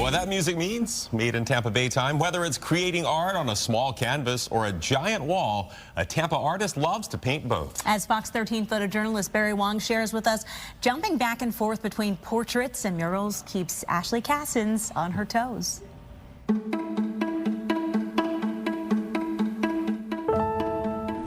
what that music means? Made in Tampa Bay time. Whether it's creating art on a small canvas or a giant wall, a Tampa artist loves to paint both. As Fox 13 photojournalist Barry Wong shares with us, jumping back and forth between portraits and murals keeps Ashley Cassens on her toes.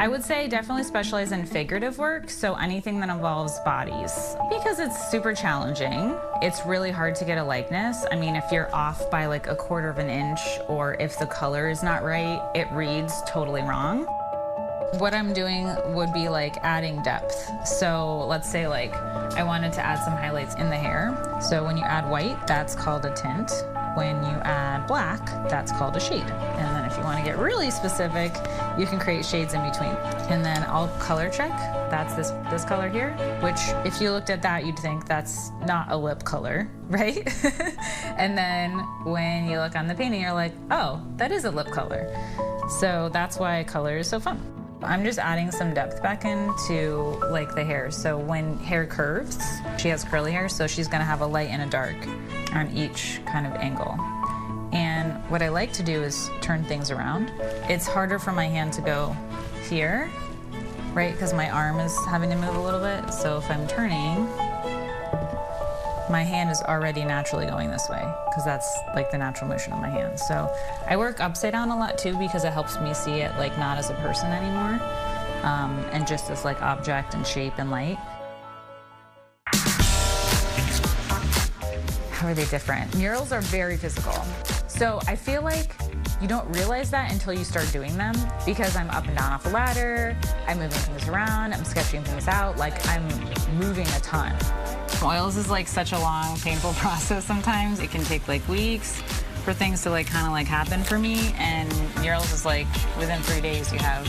I would say definitely specialize in figurative work, so anything that involves bodies. Because it's super challenging. It's really hard to get a likeness. I mean, if you're off by like 1/4 of an inch or if the color is not right, it reads totally wrong. What I'm doing would be like adding depth. So let's say like I wanted to add some highlights in the hair. So when you add white, that's called a tint. When you add black, that's called a shade. And then if you want to get really specific, you can create shades in between. And then I'll color check. That's this color here, which if you looked at that, you'd think that's not a lip color, right? And then when you look on the painting, you're like, oh, that is a lip color. So that's why color is so fun. I'm just adding some depth back into like the hair. So when hair curves, she has curly hair, so she's gonna have a light and a dark on each kind of angle. And what I like to do is turn things around. It's harder for my hand to go here, right? Because my arm is having to move a little bit. So if I'm turning, my hand is already naturally going this way because that's like the natural motion of my hand. So I work upside down a lot too because it helps me see it like not as a person anymore and just as like object and shape and light. How are they different? Murals are very physical. So I feel like you don't realize that until you start doing them because I'm up and down off a ladder, I'm moving things around, I'm sketching things out, like I'm moving a ton. Oils is like such a long, painful process sometimes. It can take like weeks for things to like kind of like happen for me, and murals is like within 3 days you have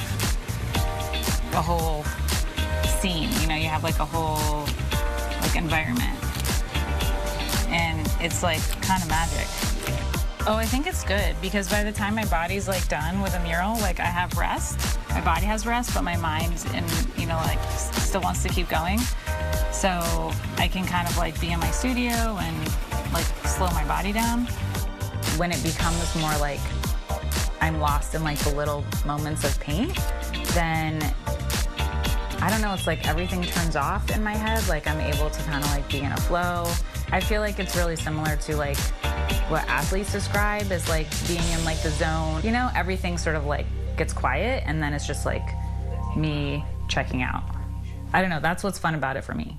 a whole scene, you know, you have like a whole like environment. And it's like kind of magic. Oh, I think it's good because by the time my body's like done with a mural, like I have rest. My body has rest, but my mind and you know like still wants to keep going. So I can kind of like be in my studio and like slow my body down. When it becomes more like I'm lost in like the little moments of paint, then I don't know, it's like everything turns off in my head. Like I'm able to kind of like be in a flow. I feel like it's really similar to like what athletes describe as like being in like the zone. You know, everything sort of like gets quiet and then it's just like me checking out. I don't know, that's what's fun about it for me.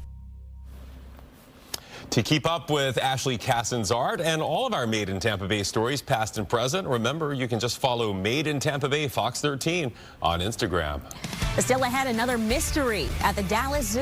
To keep up with Ashley Cassens' art and all of our Made in Tampa Bay stories, past and present, remember you can just follow Made in Tampa Bay Fox 13 on Instagram. Still ahead, another mystery at the Dallas Zoo.